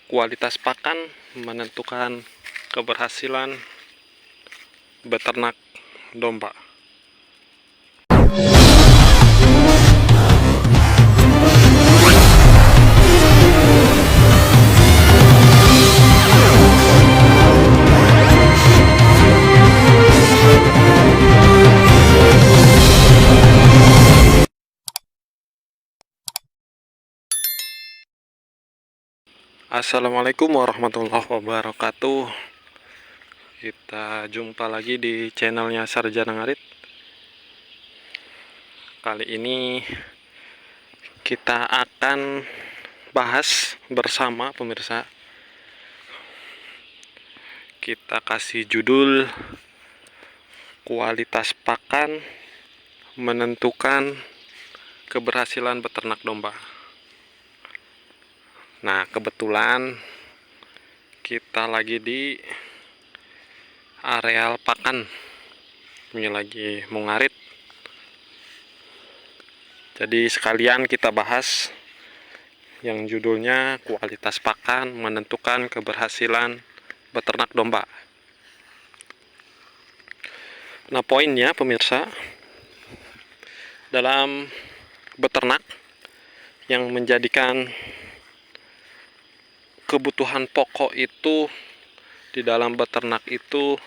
Kualitas pakan menentukan keberhasilan beternak domba. Assalamualaikum warahmatullahi wabarakatuh. Kita jumpa lagi di channelnya Sarjana Ngarit. Kali ini kita akan bahas bersama pemirsa. Kita kasih judul kualitas pakan menentukan keberhasilan beternak domba. Nah, kebetulan kita lagi di areal pakan. Ini lagi mau ngarit. Jadi sekalian kita bahas yang judulnya kualitas pakan menentukan keberhasilan beternak domba. Nah, poinnya pemirsa, dalam beternak yang menjadikan kebutuhan pokok itu di dalam beternak itu,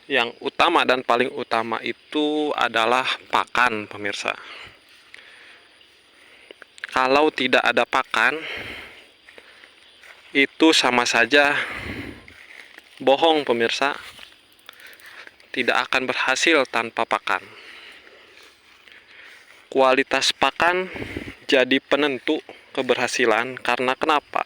yang utama dan paling utama itu adalah pakan pemirsa. Kalau tidak ada pakan, itu sama saja bohong pemirsa. Tidak akan berhasil tanpa pakan. Kualitas pakan jadi penentu keberhasilan karena kenapa?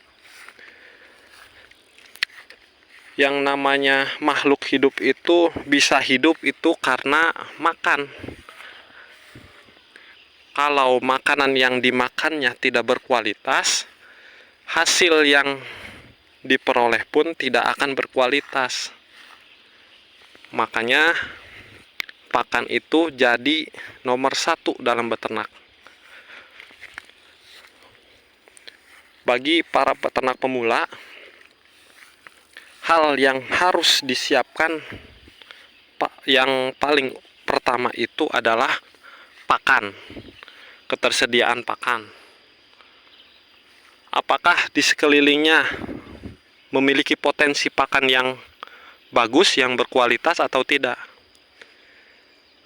Yang namanya makhluk hidup itu bisa hidup itu karena makan. Kalau makanan yang dimakannya tidak berkualitas, hasil yang diperoleh pun tidak akan berkualitas. Makanya pakan itu jadi nomor satu dalam beternak. Bagi para peternak pemula, hal yang harus disiapkan yang paling pertama itu adalah pakan, ketersediaan pakan. Apakah di sekelilingnya memiliki potensi pakan yang bagus, yang berkualitas atau tidak?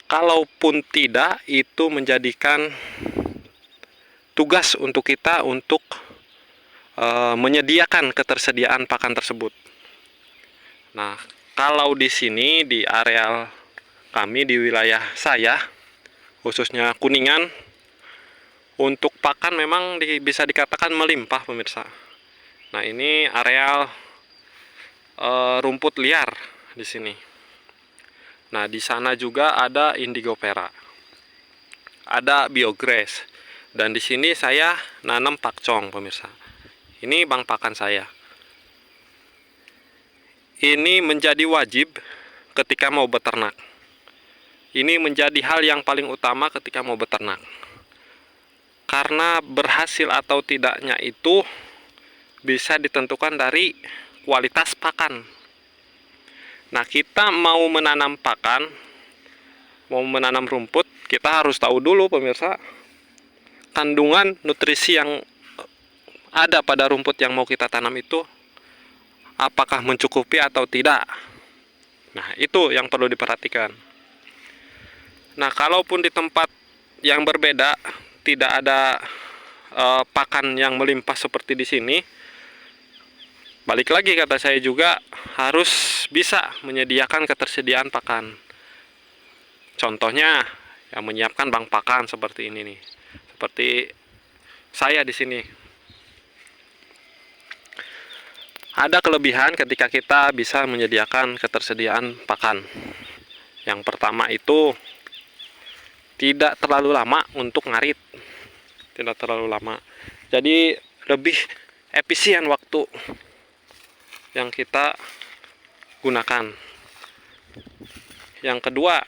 Kalaupun tidak, itu menjadikan tugas untuk kita untuk menyediakan ketersediaan pakan tersebut. Nah, kalau di sini di areal kami di wilayah saya, khususnya Kuningan, untuk pakan memang bisa dikatakan melimpah pemirsa. Nah, ini areal rumput liar di sini. Nah, di sana juga ada indigo perak, ada biograss, dan di sini saya nanam pakcong pemirsa. Ini bang pakan saya. Ini menjadi wajib ketika mau beternak. Ini menjadi hal yang paling utama ketika mau beternak. Karena berhasil atau tidaknya itu bisa ditentukan dari kualitas pakan. Nah, kita mau menanam pakan, mau menanam rumput, kita harus tahu dulu pemirsa, kandungan nutrisi yang ada pada rumput yang mau kita tanam itu apakah mencukupi atau tidak. Nah, itu yang perlu diperhatikan. Nah, kalaupun di tempat yang berbeda tidak ada pakan yang melimpah seperti di sini, balik lagi kata saya juga harus bisa menyediakan ketersediaan pakan. Contohnya yang menyiapkan bank pakan seperti ini nih. Seperti saya di sini. Ada kelebihan ketika kita bisa menyediakan ketersediaan pakan. Yang pertama itu tidak terlalu lama untuk ngarit. Tidak terlalu lama. Jadi lebih efisien waktu yang kita gunakan. Yang kedua,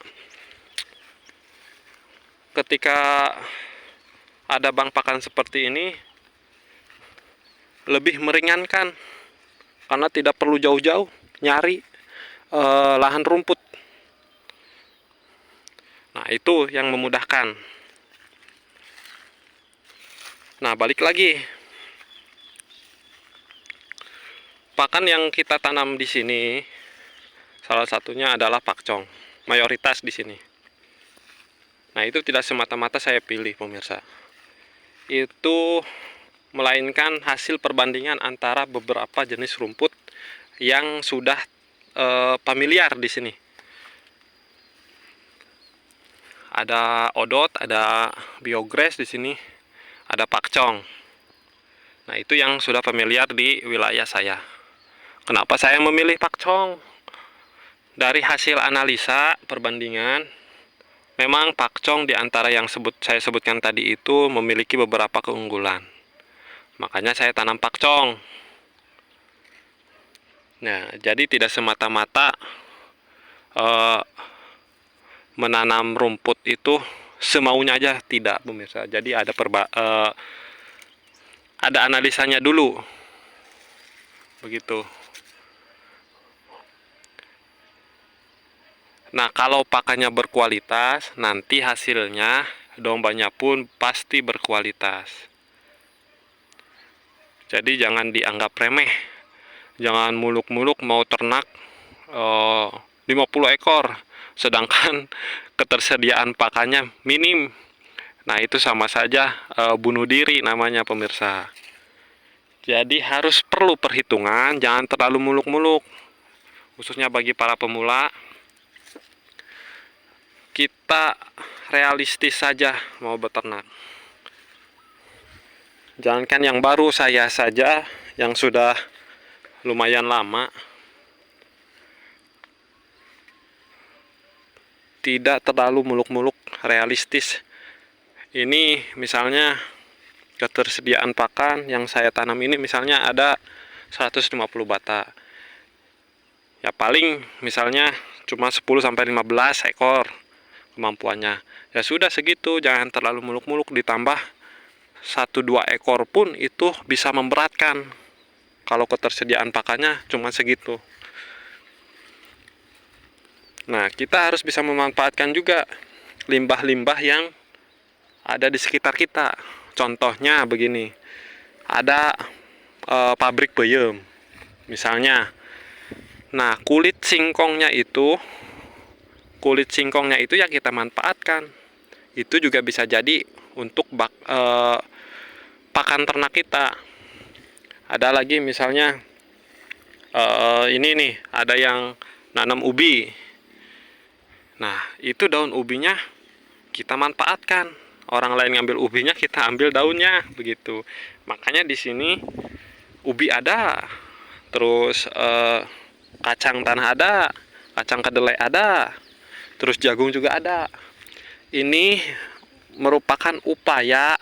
ketika ada bank pakan seperti ini, lebih meringankan karena tidak perlu jauh-jauh nyari lahan rumput. Nah, itu yang memudahkan. Nah, balik lagi. Pakan yang kita tanam di sini salah satunya adalah pakcong, mayoritas di sini. Nah, itu tidak semata-mata saya pilih, pemirsa. Itu melainkan hasil perbandingan antara beberapa jenis rumput yang sudah familiar di sini. Ada odot, ada biogres di sini, ada pakcong. Nah, itu yang sudah familiar di wilayah saya. Kenapa saya memilih pakcong? Dari hasil analisa perbandingan, memang pakcong di antara yang saya sebutkan tadi itu memiliki beberapa keunggulan. Makanya saya tanam pakcong. Nah, jadi tidak semata-mata menanam rumput itu semaunya aja, tidak, pemirsa. Jadi ada analisanya dulu. Begitu. Nah, kalau pakannya berkualitas, nanti hasilnya dombanya pun pasti berkualitas. Jadi jangan dianggap remeh. Jangan muluk-muluk mau ternak 50 ekor, sedangkan ketersediaan pakannya minim. Nah, itu sama saja bunuh diri namanya, pemirsa. Jadi harus perlu perhitungan, jangan terlalu muluk-muluk. Khususnya bagi para pemula, kita realistis saja mau beternak. Jangankan yang baru, saya saja yang sudah lumayan lama tidak terlalu muluk-muluk, realistis. Ini misalnya ketersediaan pakan yang saya tanam ini misalnya ada 150 bata. Ya paling misalnya cuma 10-15 ekor kemampuannya. Ya sudah segitu, jangan terlalu muluk-muluk, ditambah 1-2 ekor pun itu bisa memberatkan kalau ketersediaan pakannya cuma segitu. Nah, kita harus bisa memanfaatkan juga limbah-limbah yang ada di sekitar kita. Contohnya begini, ada pabrik beyem misalnya. Nah, kulit singkongnya itu ya kita manfaatkan. Itu juga bisa jadi untuk pakan ternak kita. Ada lagi misalnya ini nih, ada yang nanam ubi. Nah, itu daun ubinya kita manfaatkan. Orang lain ngambil ubinya, kita ambil daunnya, begitu. Makanya di sini ubi ada, terus kacang tanah ada, kacang kedelai ada, terus jagung juga ada. Ini merupakan upaya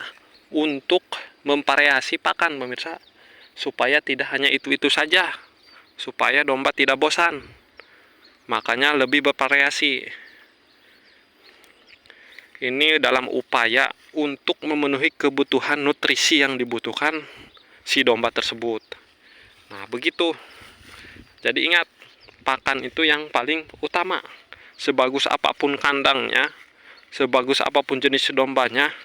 untuk memvariasi pakan, pemirsa, supaya tidak hanya itu-itu saja, supaya domba tidak bosan. Makanya lebih bervariasi. Ini dalam upaya untuk memenuhi kebutuhan nutrisi yang dibutuhkan si domba tersebut. Nah, begitu. Jadi ingat, pakan itu yang paling utama. Sebagus apapun kandangnya, sebagus apapun jenis dombanya,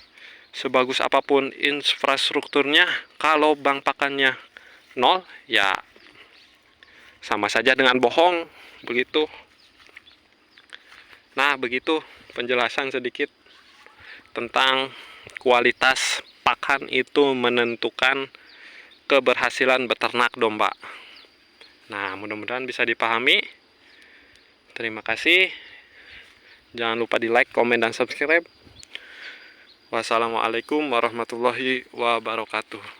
sebagus apapun infrastrukturnya, kalau bank pakannya nol, ya sama saja dengan bohong, begitu. Nah, begitu penjelasan sedikit tentang kualitas pakan itu menentukan keberhasilan beternak domba. Nah, mudah-mudahan bisa dipahami. Terima kasih. Jangan lupa di like, komen, dan subscribe. Wassalamualaikum warahmatullahi wabarakatuh.